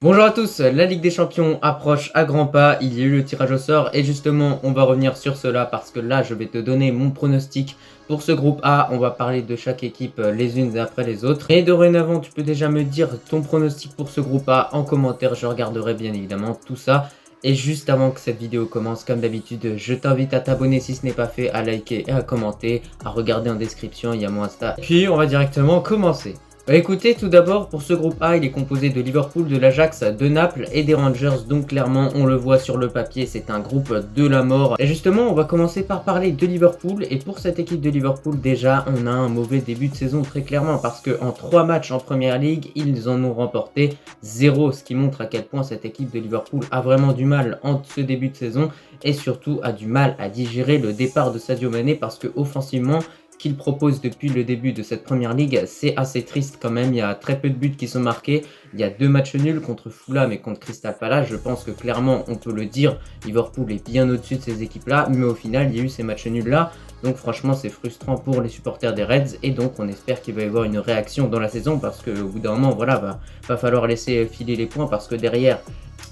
Bonjour à tous, la Ligue des Champions approche à grands pas, il y a eu le tirage au sort et justement on va revenir sur cela parce que là je vais te donner mon pronostic pour ce groupe A, on va parler de chaque équipe les unes après les autres. Et dorénavant tu peux déjà me dire ton pronostic pour ce groupe A en commentaire, je regarderai bien évidemment tout ça. Et juste avant que cette vidéo commence, comme d'habitude, je t'invite à t'abonner si ce n'est pas fait, à liker et à commenter, à regarder en description, il y a mon Insta. Puis on va directement commencer. Écoutez, tout d'abord, pour ce groupe A, il est composé de Liverpool, de l'Ajax, de Naples et des Rangers. Donc clairement, on le voit sur le papier, c'est un groupe de la mort. Et justement, on va commencer par parler de Liverpool. Et pour cette équipe de Liverpool, déjà, on a un mauvais début de saison très clairement. Parce qu'en 3 matchs en Première Ligue, ils en ont remporté 0. Ce qui montre à quel point cette équipe de Liverpool a vraiment du mal en ce début de saison. Et surtout, a du mal à digérer le départ de Sadio Mané. Parce que offensivement, qu'il propose depuis le début de cette première ligue, c'est assez triste quand même. Il y a très peu de buts qui sont marqués. Il y a 2 matchs nuls contre Fulham et contre Crystal Palace. Je pense que clairement, on peut le dire, Liverpool est bien au-dessus de ces équipes-là. Mais au final, il y a eu ces matchs nuls-là. Donc franchement, c'est frustrant pour les supporters des Reds. Et donc, on espère qu'il va y avoir une réaction dans la saison. Parce qu'au bout d'un moment, voilà, va falloir laisser filer les points. Parce que derrière,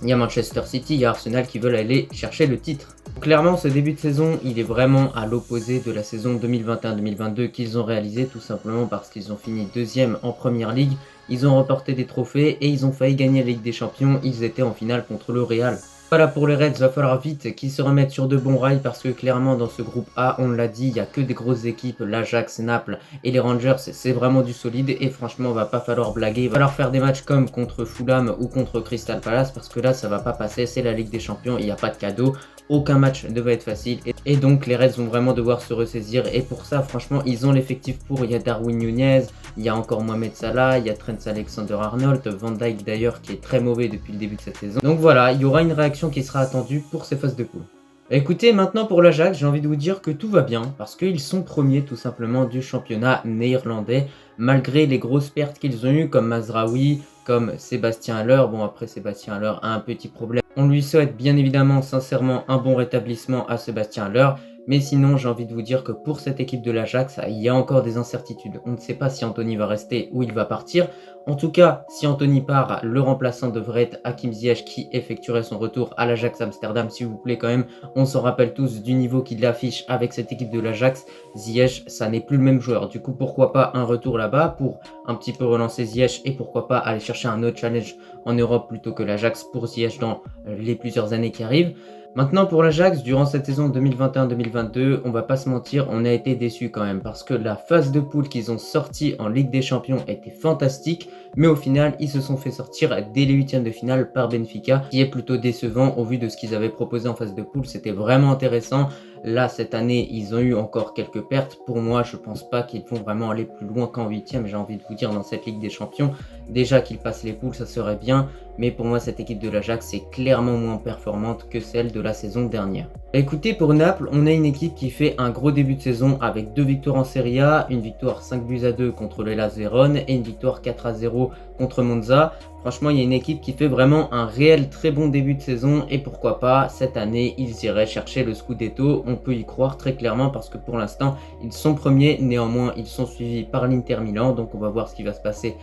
il y a Manchester City, il y a Arsenal qui veulent aller chercher le titre. Clairement, ce début de saison, il est vraiment à l'opposé de la saison 2021-2022 qu'ils ont réalisé, tout simplement parce qu'ils ont fini deuxième en Première Ligue, ils ont remporté des trophées et ils ont failli gagner la Ligue des Champions, ils étaient en finale contre le Real. Voilà pour les Reds, il va falloir vite qu'ils se remettent sur de bons rails parce que clairement dans ce groupe A, on l'a dit, il n'y a que des grosses équipes, l'Ajax, Naples et les Rangers, c'est vraiment du solide et franchement, il va pas falloir blaguer, il va falloir faire des matchs comme contre Fulham ou contre Crystal Palace parce que là, ça va pas passer, c'est la Ligue des Champions, il n'y a pas de cadeau. Aucun match ne va être facile et donc les Reds vont vraiment devoir se ressaisir et pour ça franchement ils ont l'effectif pour, il y a Darwin Nunez, il y a encore Mohamed Salah, il y a Trent Alexander-Arnold, Van Dijk d'ailleurs qui est très mauvais depuis le début de cette saison. Donc voilà, il y aura une réaction qui sera attendue pour ces phases de poule. Écoutez, maintenant pour l'Ajax, j'ai envie de vous dire que tout va bien parce qu'ils sont premiers tout simplement du championnat néerlandais malgré les grosses pertes qu'ils ont eues comme Mazraoui, comme Sébastien Haller. Bon après Sébastien Haller a un petit problème. On lui souhaite bien évidemment sincèrement un bon rétablissement à Sébastien Haller. Mais sinon, j'ai envie de vous dire que pour cette équipe de l'Ajax, il y a encore des incertitudes. On ne sait pas si Anthony va rester ou il va partir. En tout cas, si Anthony part, le remplaçant devrait être Hakim Ziyech qui effectuerait son retour à l'Ajax Amsterdam. S'il vous plaît quand même, on s'en rappelle tous du niveau qu'il affiche avec cette équipe de l'Ajax. Ziyech, ça n'est plus le même joueur. Du coup, pourquoi pas un retour là-bas pour un petit peu relancer Ziyech et pourquoi pas aller chercher un autre challenge en Europe plutôt que l'Ajax pour Ziyech dans les plusieurs années qui arrivent. Maintenant pour l'Ajax, durant cette saison 2021-2022, on va pas se mentir, on a été déçus quand même parce que la phase de poule qu'ils ont sortie en Ligue des Champions était fantastique, mais au final ils se sont fait sortir dès les huitièmes de finale par Benfica, qui est plutôt décevant au vu de ce qu'ils avaient proposé en phase de poule, c'était vraiment intéressant. Là cette année ils ont eu encore quelques pertes, pour moi je pense pas qu'ils vont vraiment aller plus loin qu'en huitième, j'ai envie de vous dire dans cette Ligue des Champions, déjà qu'ils passent les poules ça serait bien, mais pour moi cette équipe de l'Ajax est clairement moins performante que celle de la saison dernière. Écoutez, pour Naples, on a une équipe qui fait un gros début de saison avec 2 victoires en Serie A, une victoire 5-2 contre le Hellas Vérone et une victoire 4-0 contre Monza. Franchement, il y a une équipe qui fait vraiment un réel très bon début de saison et pourquoi pas, cette année, ils iraient chercher le Scudetto. On peut y croire très clairement parce que pour l'instant, ils sont premiers. Néanmoins, ils sont suivis par l'Inter Milan. Donc, on va voir ce qui va se passer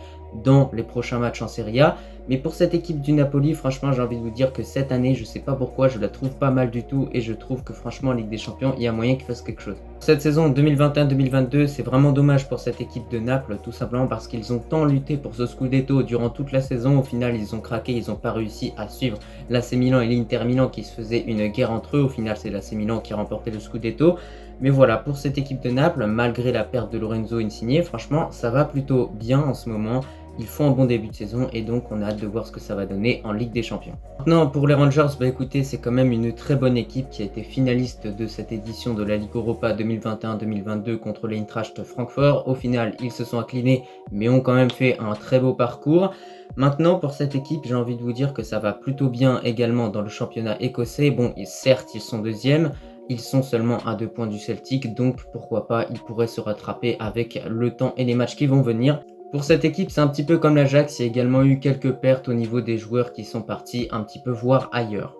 dans les prochains matchs en Serie A. Mais pour cette équipe du Napoli, franchement, j'ai envie de vous dire que cette année, je sais pas pourquoi, je la trouve pas mal du tout et je trouve que franchement, en Ligue des Champions, il y a moyen qu'ils fassent quelque chose. Cette saison 2021-2022, c'est vraiment dommage pour cette équipe de Naples, tout simplement parce qu'ils ont tant lutté pour ce Scudetto durant toute la saison. Au final, ils ont craqué, ils n'ont pas réussi à suivre l'AC Milan et l'Inter Milan qui se faisaient une guerre entre eux. Au final, c'est l'AC Milan qui a remporté le Scudetto. Mais voilà, pour cette équipe de Naples, malgré la perte de Lorenzo Insigne, franchement, ça va plutôt bien en ce moment. Ils font un bon début de saison et donc on a hâte de voir ce que ça va donner en Ligue des Champions. Maintenant pour les Rangers, écoutez, c'est quand même une très bonne équipe qui a été finaliste de cette édition de la Ligue Europa 2021-2022 contre l'Eintracht Francfort. Au final, ils se sont inclinés mais ont quand même fait un très beau parcours. Maintenant pour cette équipe, j'ai envie de vous dire que ça va plutôt bien également dans le championnat écossais. Bon, certes, ils sont deuxièmes. Ils sont seulement à 2 points du Celtic, donc pourquoi pas, ils pourraient se rattraper avec le temps et les matchs qui vont venir. Pour cette équipe, c'est un petit peu comme l'Ajax, il y a également eu quelques pertes au niveau des joueurs qui sont partis un petit peu voir ailleurs.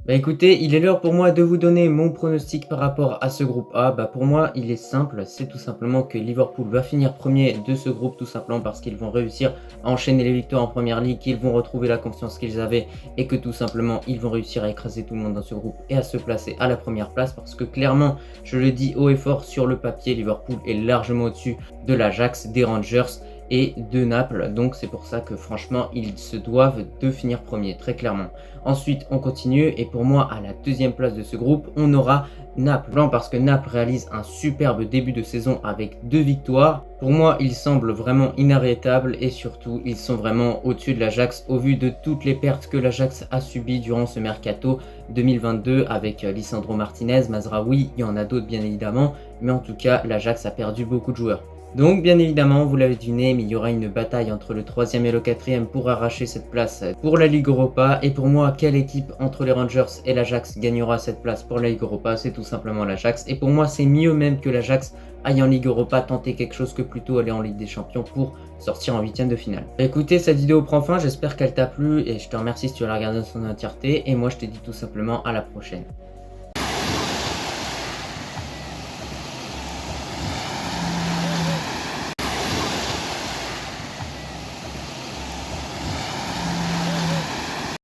Bah écoutez, il est l'heure pour moi de vous donner mon pronostic par rapport à ce groupe A. Bah pour moi, il est simple, c'est tout simplement que Liverpool va finir premier de ce groupe, tout simplement parce qu'ils vont réussir à enchaîner les victoires en première ligue, qu'ils vont retrouver la confiance qu'ils avaient et que tout simplement ils vont réussir à écraser tout le monde dans ce groupe et à se placer à la première place parce que clairement, je le dis haut et fort, sur le papier, Liverpool est largement au-dessus de l'Ajax, des Rangers et de Naples. Donc c'est pour ça que franchement, ils se doivent de finir premier, très clairement. Ensuite, on continue et pour moi, à la deuxième place de ce groupe, on aura Naples. Non, parce que Naples réalise un superbe début de saison avec 2 victoires. Pour moi, ils semblent vraiment inarrêtables et surtout, ils sont vraiment au-dessus de l'Ajax au vu de toutes les pertes que l'Ajax a subies durant ce mercato 2022 avec Lisandro Martinez, Mazraoui, il y en a d'autres bien évidemment, mais en tout cas, l'Ajax a perdu beaucoup de joueurs. Donc bien évidemment, vous l'avez deviné, mais il y aura une bataille entre le 3e et le 4e pour arracher cette place pour la Ligue Europa. Et pour moi, quelle équipe entre les Rangers et l'Ajax gagnera cette place pour la Ligue Europa? C'est tout simplement l'Ajax. Et pour moi, c'est mieux même que l'Ajax aille en Ligue Europa tenter quelque chose que plutôt aller en Ligue des Champions pour sortir en 8e de finale. Écoutez, cette vidéo prend fin, j'espère qu'elle t'a plu et je te remercie si tu l'as regardée dans son entièreté. Et moi, je te dis tout simplement à la prochaine.